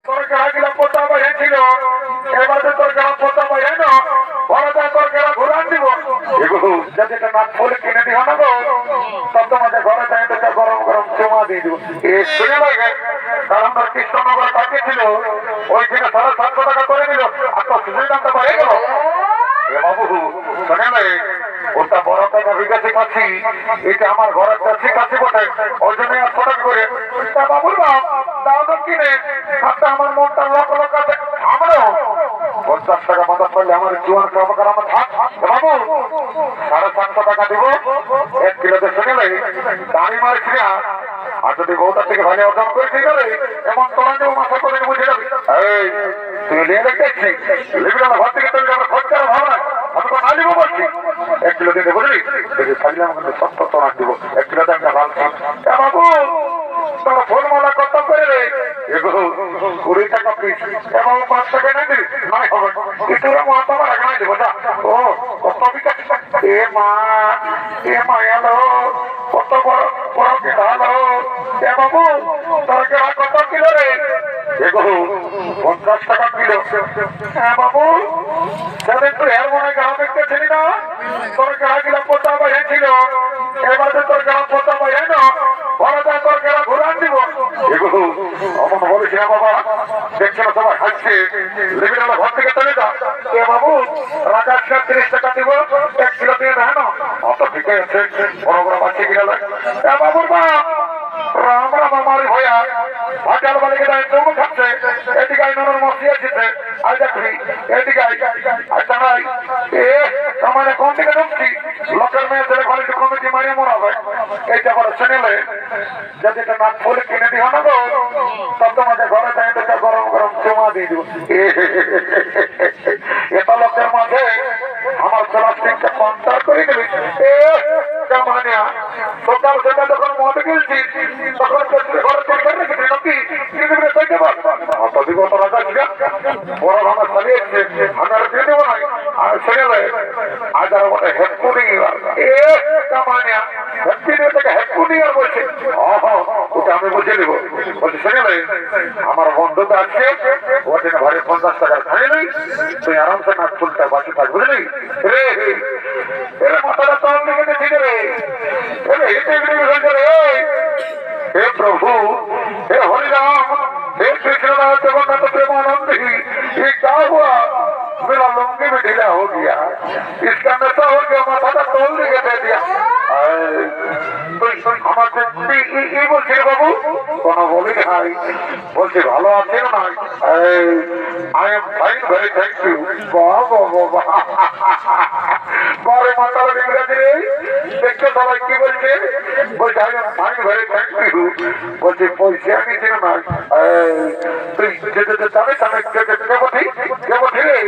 তোর গাড়া গিলা পোতা বাইরেছিল, এবারে তোর গাড়া পোতা বাইরে না, বড় যা তোর গাড়া ঘুরান দিব। যদি এটা না ফুলে কিনে দিও না গো, তব তোমাদের ঘরে যাই তোকে গরম গরম চুমা দিয়ে দিব। শুনে লাগে কারণ তোর কৃষ্ণনগরে কাটিয়েছিল, ওইখানে 750 টাকা করে দিল, আর তোর সুযোগ দামটা বেড়ে গেল। বাবু শোনে নাই, ওটা বড় টাকা বিকাশে পাচ্ছি, এটা আমার ঘরের কাছে কাছে বটে, ওই জন্য 800 টাকা করে। বাবুর বাপ দাও তো কিনে, হাতটা আমার মনটা লক লক আছে। আমরাও 50 টাকা মাথা পড়লে আমার জীবন সহকার আমার থাক। বাবু 750 টাকা দিব 1 কিলোতে। শুনে নাই দামি মারছি না, আর যদি বউটা থেকে ভালো অর্জন করেছি গেলে এমন তোলা দেবো মাথা করে বুঝে যাবি। এই তুই নিয়ে দেখছি লিবি না, ঘর থেকে তৈরি আমরা খোঁজ করা ভালো না, আমি তো না দিব বলছি। 1 কিলো দিতে বুঝলি, দেখি থাকলে আমাকে 70 টাকা দিব। 1 কিলোতে আমি ভালো বাবু তোর ফোনমালা কত করে রে? 20 টাকা পিস। এবং 5 টাকা নেই দিবি নয় হবে, কিন্তু মাথা আমার এখানে দেবো যা। ও কত বিকাশ, এ মা এলো কত বড় বড় ভালো। এ বাবু তোর কেনা কত কিলো রে? 50 টাকা কিলো। হ্যাঁ বাবু সেদিন তুই এর মনে গাড়া দেখতে ছিলি না, তোর গাড়া গিলা পোতা বাইরে ছিল, এবারে তোর গাড়া পোতা বাইরে না, বড় যা তোর গাড়া ঘুরান দিব। অমন বলিস না বাবা, দেখছে না সবাই হাসছে, লিবি না ঘর থেকে চলে যা। এ বাবু রাজা 30 টাকা দিব, 1 কিলো দিয়ে দেয় না। অত ঠিক আছে, বড় বড় বাচ্চা কিনা বাবুর বা রাম রাম আমার ভয়া ভাটাল বালিকে দেয় চৌমু খাচ্ছে, এদিকে আইনের মশি আসছে, আই দেখবি এদিকে আচ্ছা নাই এ মানে কোন দিকে ঢুকছি, লোকের মেয়ে ছেলে ঘরে কমিটি মারিয়ে মরাবে। এইটা বলে শুনেলে যদি এটা না ফুলে কিনে দিও না গো, তব তোমাদের ঘরে যাই তোকে গরম গরম চুমা দিয়ে দিব। এটা লোকের মাঝে আমার প্লাস্টিকটা কন্ট্রাক্ট করে দিবি। কামানিয়া সকাল সকাল যখন মদ গেছি তখন ঘরে চলতে রেখেছি নাকি কইতে পার অত বিগত রাখা বড় ভাঙা চালিয়েছে, আমরা দিয়ে দেবো নাই। আর ছেলে আজ আর বলে হেডপুনি কামানিয়া হেডপুনি থেকে হেডপুনি আর বলছে ওটা আমি বুঝে নেব। বলছি ছেলে আমার বন্ধুটা আছে, ওটা ঘরে 50 টাকা খাই নাই, তুই আরামসে নাক ফুলটা বাকি থাক বুঝলি রে। এর মাথাটা তল দিকে ঠিক রে, हे प्रभु हे हरिराम हे कृष्णनाथ जगन्नाथ प्रेमानंद, ये क्या हुआ? मेरा लुंगी भी ढीला हो गया, इसका नशा हो गया, माथा तोल दिए दे दिया। বলছে বাবু কোন বলি নাই, বলছি ভালো আছেন না? I am fine very thank you. বারে মাতাল ইংরেজি রে, দেখতে সবাই কি বলছে, বলছে I am fine very thank you. বলছে পয়সা নিয়েছিল না, তুই যেতে জানিস আমি কেবঠি রে,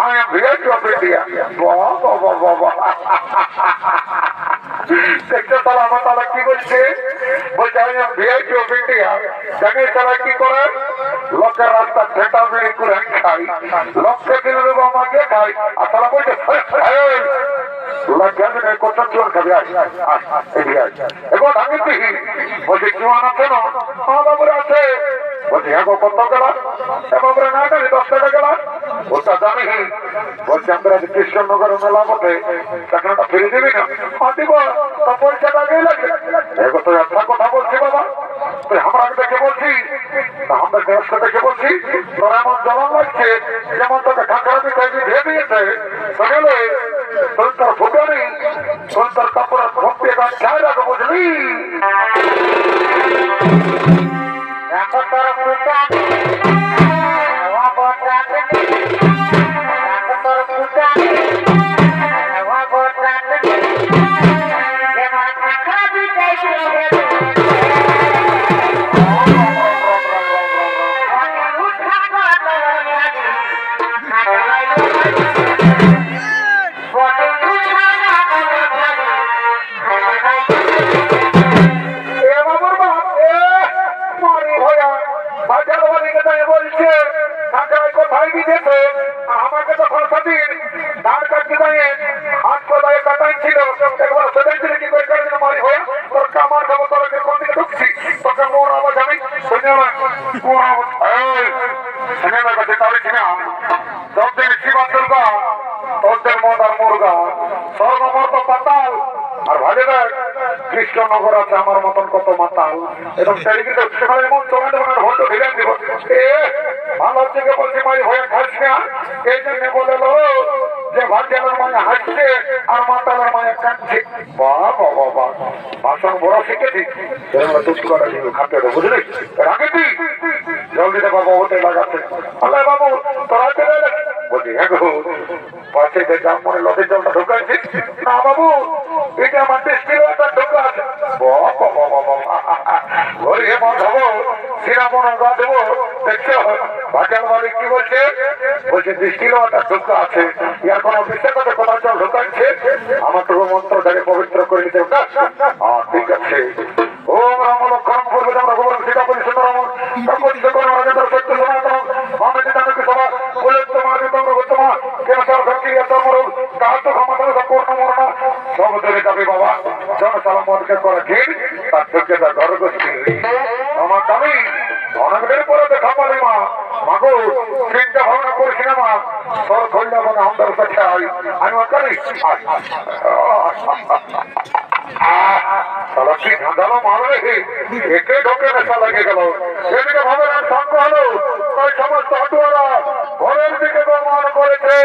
I am VIP of India. দেখতে তারা আমার তারা কি বলছে, বলছে আমি ভিআইপি অফ ইন্ডিয়া। জানি তারা কি করে, লোকের রাস্তা ঠেটা বেড়ে করে খাই, লক্ষ্যে কিনে দেবো আমাকে খাই, আর তারা বলছে কোথাও চোর খাবি এখন আমি দেখি। বলছে জোয়ান আছে না? বাবুরে আছে। বলছে হ্যাঁ কত গেল? বাবুরে না জানি 10 টাকা গেল। ওটা জানি। বলছে আমরা কৃষ্ণনগর মেলা বটে, টাকাটা ফিরে দিবি না? দিব, তা পয়সাটা আগেই লাগে। এখন তুই একটা কথা বলছি বাবা, তুই আমরা দেখে বলছি না, আমরা দেশকে দেখে বলছি, তোর এমন জবান লাগছে যেমন তোকে ঠাকুর মিঠাই দিয়ে দিয়েছে। বুঝলে তুই তোর ফুটো নেই, তুই তোর কাপড়ের ভক্তি গাছ খেয়ে রাখো বুঝলি। কোথায় দিয়েছে আমাকে তো খরচা দিন ধান কাটতে দাঁড়িয়ে হাত কোথায় কাটাই ছিল, একবার সেটাই ছিল কি করে মারি হয়ে তোর কামার খাবো, তোর কোন দিকে ঢুকছি তোকে মোর আওয়াজ আমি শুনে মোর আওয়াজ মদ আর মুরগা, স্বর্গ মর্ত পাতাল। আর ভালো দেখ কৃষ্ণনগর আছে আমার মতন কত মাতাল, এরকম চারিদিকে এমন চলে দেবো না, ভণ্ড ঢিলেন দিব। ভালো থেকে বলছি মাই হয়ে খাস না, এই জন্য বলে লো যে ভাগ্যালের মায়ে হাসছে আর মাতালের মায়ে কাঁদছে। বাবা বাবা ভাষণ বড় শিখেছি, খাতে বুঝলি রাখে তুই জলদি দে বাবা, ওতে লাগাচ্ছে। আল্লাহ বাবু তোরা চলে বলছি হ্যাঁ গো, পাশে যে জাম মনে লদের জলটা ঢোকাইছি না বাবু, এটা আমার দৃষ্টির একটা ঢোকা আছে। কি বলছে? বলছে দৃষ্টির একটা ঢোকা আছে, ইয়ার কোন বিশ্বাস করতে কোন জল ঢোকাচ্ছে, আমার তো মন্ত্র দ্বারে পবিত্র করে নিতে। ঠিক আছে, ওম রাম লক্ষণ পূর্বে আমরা গোবর সীতা পরিষদ রাম সর্বদিকে কোন রাজেন্দ্র সত্য সনাতন মামে জানকে সভা বলে তোমার তোমরা তোমা কেন সর শক্তি এত মর কাজ তো ক্ষমতা সম্পূর্ণ মরনা সব ধরে যাবে বাবা। জনসালামতকে করে ঘির তার থেকে যা ঘর গোষ্ঠী আমার দামি অনেকদের পরে দেখা পারি মা মাগো, চিন্তা ভাবনা করছি না মা, তোর খোল্লা মনে আমাদের কাছে আমি করি কি ঝাঁঝালো মারবে, একে ঢোকে নেশা লাগে গেল। এদিকে ভগবান সঙ্গ হলো, তাই সমস্ত হাটুয়ারা ঘরের দিকে গমন করেছে।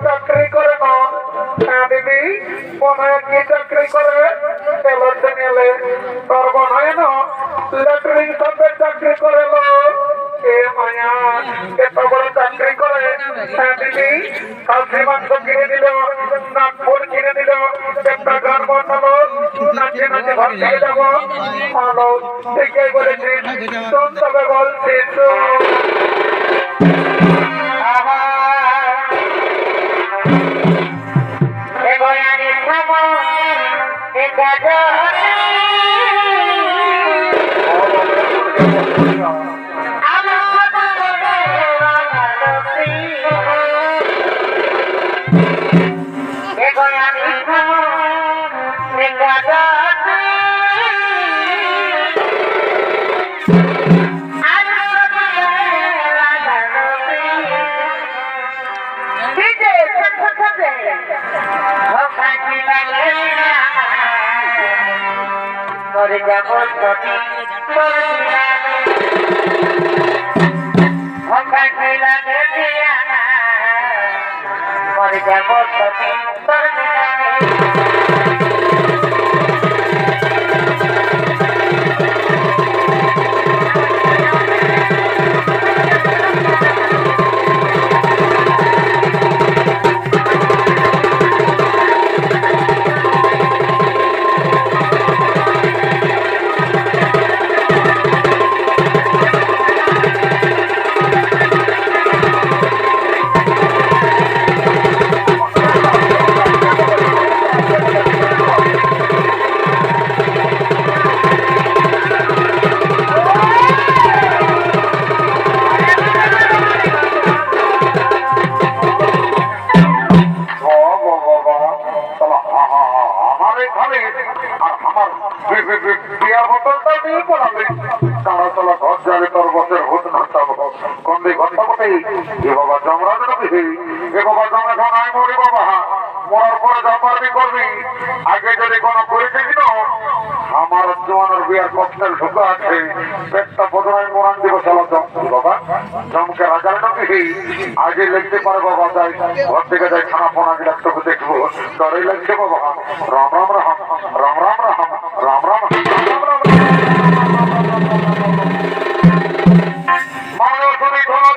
চাকরি করে না দিদি, কি চাকরি করে এলে তোর বোনায় না ল্যাট্রিন সবের চাকরি করে এ মায়া এত বড় চাকরি করে দিদি, কালসি মাংস কিনে দিল, নাগপুর কিনে দিল, একটা গান বানালো, নাচে নাচে ভাত খেয়ে যাবো। ভালো ঠিকই বলেছিস, শোন তবে বলছিস মরার পরে যা পারবি করবি, আগে যদি কোনো করেছিস না আমার জোয়ানের বিয়ার ককটেল ঢুকা আছে, পেটটা বদনায় মোরান দিব চালা জম বাবা, জমকে রাজার নাকি আগে লিখতে পারে বাবা, যাই ঘর থেকে যাই খানা ফোনা একটু দেখবো, ডরে লাগছে বাবা। রাম রাম রাম রাম রাম রাম রাম রাম।